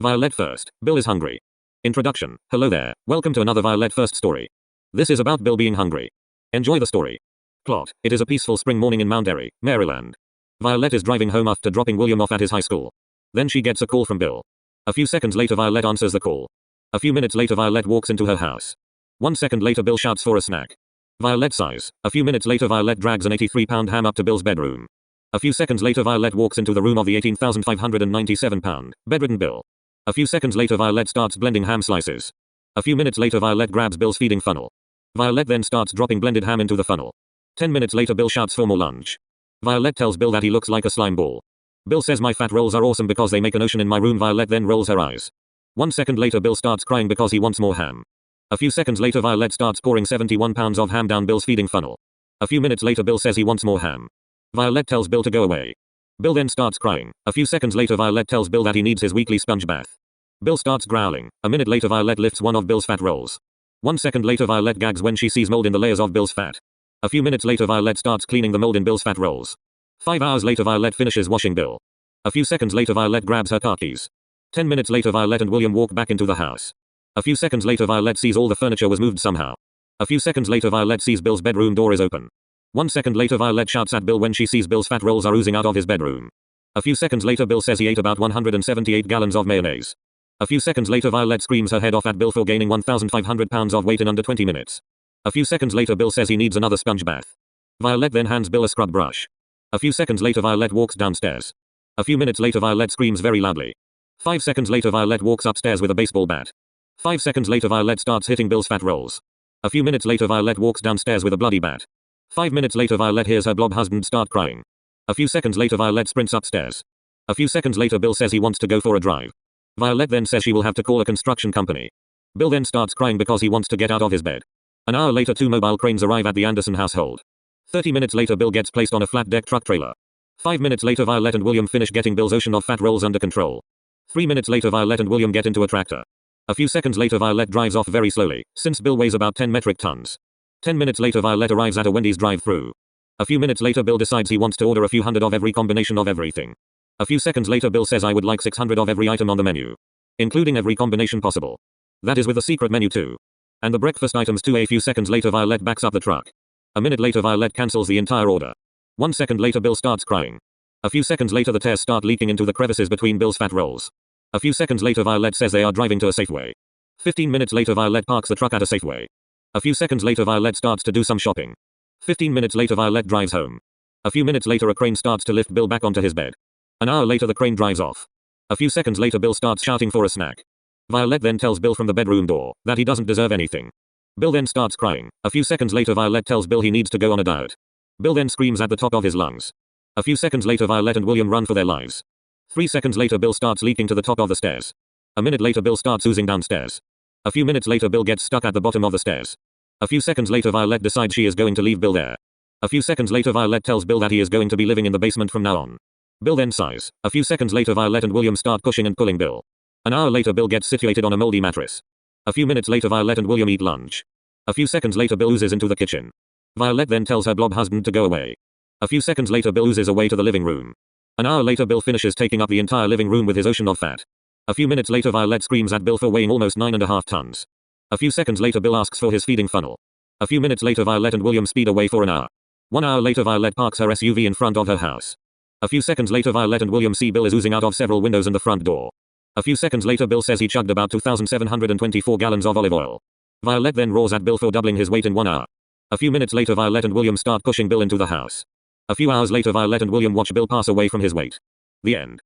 Violette1st, Bill is hungry. Introduction. Hello there, welcome to another Violette1st story. This is about Bill being hungry. Enjoy the story. Plot. It is a peaceful spring morning in Mount Airy, Maryland. Violet is driving home after dropping William off at his high school. Then she gets a call from Bill. A few seconds later Violet answers the call. A few minutes later Violet walks into her house. 1 second later Bill shouts for a snack. Violet sighs. A few minutes later Violet drags an 83-pound ham up to Bill's bedroom. A few seconds later Violet walks into the room of the 18,597-pound, bedridden Bill. A few seconds later Violet starts blending ham slices. A few minutes later Violet grabs Bill's feeding funnel. Violet then starts dropping blended ham into the funnel. 10 minutes later Bill shouts for more lunch. Violet tells Bill that he looks like a slime ball. Bill says my fat rolls are awesome because they make an ocean in my room. Violet then rolls her eyes. 1 second later Bill starts crying because he wants more ham. A few seconds later Violet starts pouring 71 pounds of ham down Bill's feeding funnel. A few minutes later Bill says he wants more ham. Violet tells Bill to go away. Bill then starts crying. A few seconds later Violet tells Bill that he needs his weekly sponge bath. Bill starts growling. A minute later Violet lifts one of Bill's fat rolls. 1 second later Violet gags when she sees mold in the layers of Bill's fat. A few minutes later Violet starts cleaning the mold in Bill's fat rolls. 5 hours later Violet finishes washing Bill. A few seconds later Violet grabs her car keys. 10 minutes later Violet and William walk back into the house. A few seconds later Violet sees all the furniture was moved somehow. A few seconds later Violet sees Bill's bedroom door is open. 1 second later Violet shouts at Bill when she sees Bill's fat rolls are oozing out of his bedroom. A few seconds later Bill says he ate about 178 gallons of mayonnaise. A few seconds later Violet screams her head off at Bill for gaining 1,500 pounds of weight in under 20 minutes. A few seconds later Bill says he needs another sponge bath. Violet then hands Bill a scrub brush. A few seconds later Violet walks downstairs. A few minutes later Violet screams very loudly. 5 seconds later Violet walks upstairs with a baseball bat. 5 seconds later Violet starts hitting Bill's fat rolls. A few minutes later Violet walks downstairs with a bloody bat. 5 minutes later Violet hears her blob husband start crying. A few seconds later Violet sprints upstairs. A few seconds later Bill says he wants to go for a drive. Violet then says she will have to call a construction company. Bill then starts crying because he wants to get out of his bed. An hour later 2 mobile cranes arrive at the Anderson household. 30 minutes later Bill gets placed on a flat deck truck trailer. 5 minutes later Violet and William finish getting Bill's ocean of fat rolls under control. 3 minutes later Violet and William get into a tractor. A few seconds later Violet drives off very slowly, since Bill weighs about 10 metric tons. 10 minutes later Violet arrives at a Wendy's drive-thru. A few minutes later Bill decides he wants to order a few hundred of every combination of everything. A few seconds later Bill says I would like 600 of every item on the menu. Including every combination possible. That is with a secret menu too. And the breakfast items too. A few seconds later Violet backs up the truck. A minute later Violet cancels the entire order. 1 second later Bill starts crying. A few seconds later the tears start leaking into the crevices between Bill's fat rolls. A few seconds later Violet says they are driving to a Safeway. 15 minutes later Violet parks the truck at a Safeway. A few seconds later Violet starts to do some shopping. 15 minutes later Violet drives home. A few minutes later a crane starts to lift Bill back onto his bed. An hour later the crane drives off. A few seconds later Bill starts shouting for a snack. Violet then tells Bill from the bedroom door that he doesn't deserve anything. Bill then starts crying. A few seconds later Violet tells Bill he needs to go on a diet. Bill then screams at the top of his lungs. A few seconds later Violet and William run for their lives. 3 seconds later Bill starts leaking to the top of the stairs. A minute later Bill starts oozing downstairs. A few minutes later Bill gets stuck at the bottom of the stairs. A few seconds later Violet decides she is going to leave Bill there. A few seconds later Violet tells Bill that he is going to be living in the basement from now on. Bill then sighs. A few seconds later Violet and William start pushing and pulling Bill. An hour later Bill gets situated on a moldy mattress. A few minutes later Violet and William eat lunch. A few seconds later Bill oozes into the kitchen. Violet then tells her blob husband to go away. A few seconds later Bill oozes away to the living room. An hour later Bill finishes taking up the entire living room with his ocean of fat. A few minutes later Violet screams at Bill for weighing almost 9.5 tons. A few seconds later Bill asks for his feeding funnel. A few minutes later Violet and William speed away for an hour. 1 hour later Violet parks her SUV in front of her house. A few seconds later Violet and William see Bill is oozing out of several windows and the front door. A few seconds later Bill says he chugged about 2,724 gallons of olive oil. Violet then roars at Bill for doubling his weight in 1 hour. A few minutes later Violet and William start pushing Bill into the house. A few hours later Violet and William watch Bill pass away from his weight. The end.